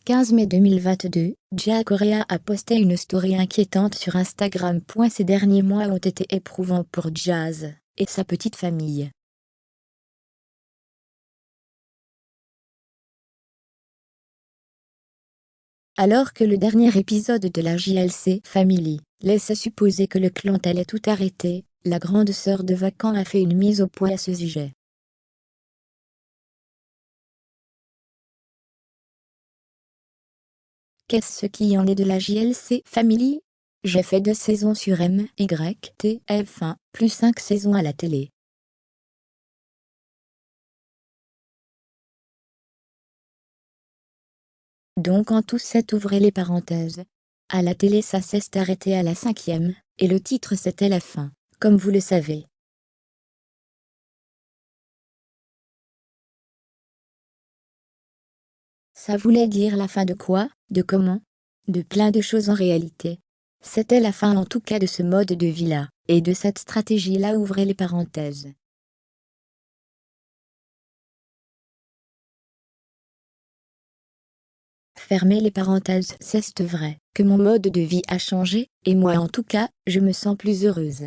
15 mai 2022, Jia Correa a posté une story inquiétante sur Instagram. Ces derniers mois ont été éprouvants pour Jazz et sa petite famille. Alors que le dernier épisode de la JLC Family laisse supposer que le clan allait tout arrêter, la grande sœur de Vacan a fait une mise au point à ce sujet. Qu'est-ce qui en est de la JLC Family? J'ai fait 2 saisons sur MYTF1, plus 5 saisons à la télé. Donc en tout 7, ouvrez les parenthèses. À la télé ça s'est arrêté à la 5e, et le titre c'était la fin, comme vous le savez. Ça voulait dire la fin de quoi? De comment? De plein de choses en réalité. C'était la fin en tout cas de ce mode de vie-là, et de cette stratégie-là, ouvrez les parenthèses. Fermez les parenthèses. C'est vrai que mon mode de vie a changé, et moi en tout cas, je me sens plus heureuse.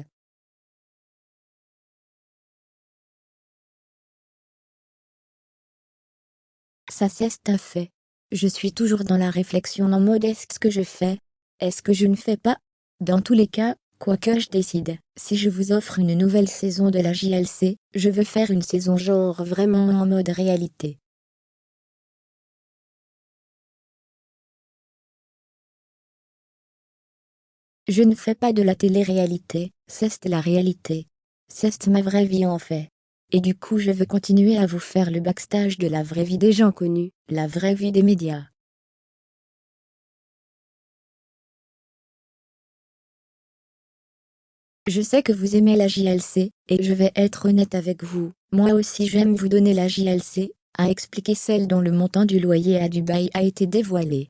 Ça c'est un fait. Je suis toujours dans la réflexion en mode est-ce que je fais? Est-ce que je ne fais pas? Dans tous les cas, quoi que je décide, si je vous offre une nouvelle saison de la JLC, je veux faire une saison genre vraiment en mode réalité. Je ne fais pas de la télé-réalité, c'est la réalité. C'est ma vraie vie en fait. Et du coup je veux continuer à vous faire le backstage de la vraie vie des gens connus, la vraie vie des médias. Je sais que vous aimez la JLC, et je vais être honnête avec vous, moi aussi j'aime vous donner la JLC, a expliqué celle dont le montant du loyer à Dubaï a été dévoilé.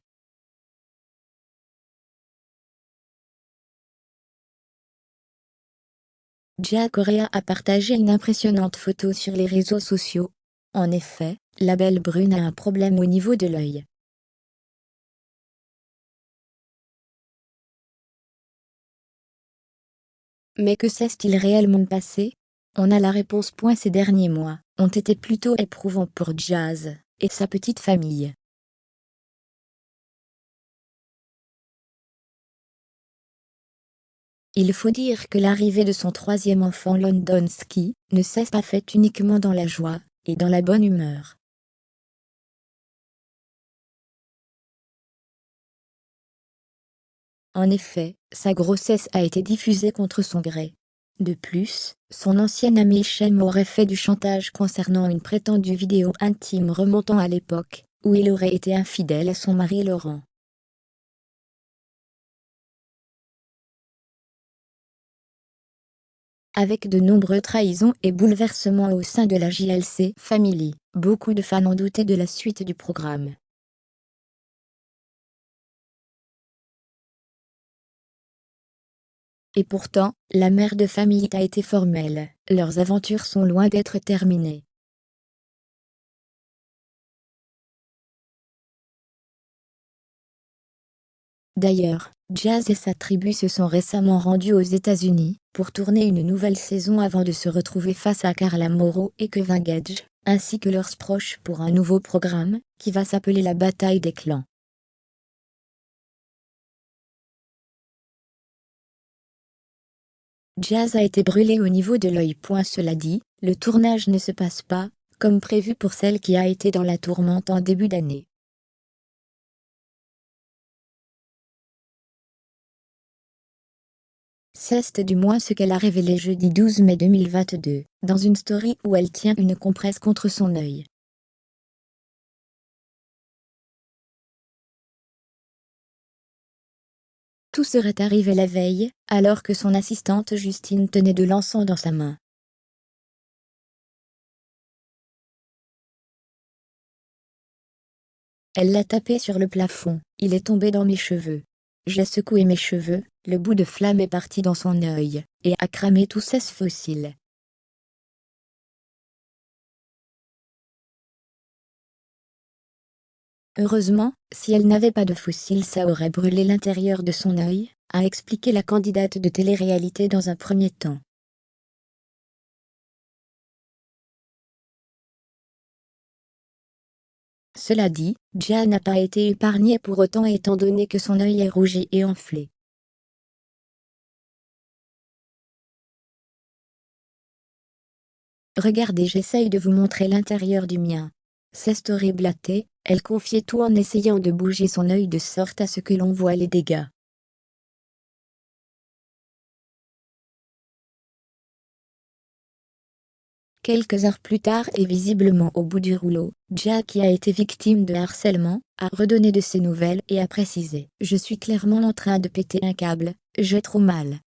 Jia Correa a partagé une impressionnante photo sur les réseaux sociaux. En effet, la belle brune a un problème au niveau de l'œil. Mais que s'est-il réellement passé? On a la réponse. Ces derniers mois ont été plutôt éprouvants pour Jazz et sa petite famille. Il faut dire que l'arrivée de son 3e enfant London Ski ne s'est pas faite uniquement dans la joie et dans la bonne humeur. En effet, sa grossesse a été diffusée contre son gré. De plus, son ancienne amie Shem aurait fait du chantage concernant une prétendue vidéo intime remontant à l'époque où il aurait été infidèle à son mari Laurent. Avec de nombreuses trahisons et bouleversements au sein de la JLC Family, beaucoup de fans ont douté de la suite du programme. Et pourtant, la mère de famille a été formelle, leurs aventures sont loin d'être terminées. D'ailleurs, Jazz et sa tribu se sont récemment rendus aux États-Unis pour tourner une nouvelle saison avant de se retrouver face à Carla Morrow et Kevin Gage, ainsi que leurs proches pour un nouveau programme, qui va s'appeler la bataille des clans. Jazz a été brûlé au niveau de l'œil. Cela dit, le tournage ne se passe pas, comme prévu pour celle qui a été dans la tourmente en début d'année. C'est du moins ce qu'elle a révélé jeudi 12 mai 2022, dans une story où elle tient une compresse contre son œil. Tout serait arrivé la veille, alors que son assistante Justine tenait de l'encens dans sa main. Elle l'a tapé sur le plafond, il est tombé dans mes cheveux. J'ai secoué mes cheveux, le bout de flamme est parti dans son œil, et a cramé tous ses fossiles. Heureusement, si elle n'avait pas de fossiles ça aurait brûlé l'intérieur de son œil, a expliqué la candidate de télé-réalité dans un premier temps. Cela dit, Jia n'a pas été épargnée pour autant étant donné que son œil est rougi et enflé. Regardez, j'essaye de vous montrer l'intérieur du mien. C'est horrible à thé, elle confiait tout en essayant de bouger son œil de sorte à ce que l'on voit les dégâts. Quelques heures plus tard et visiblement au bout du rouleau, Jia, qui a été victime de harcèlement, a redonné de ses nouvelles et a précisé: Je suis clairement en train de péter un câble, j'ai trop mal.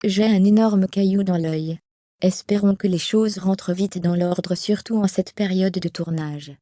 J'ai un énorme caillou dans l'œil. Espérons que les choses rentrent vite dans l'ordre surtout en cette période de tournage.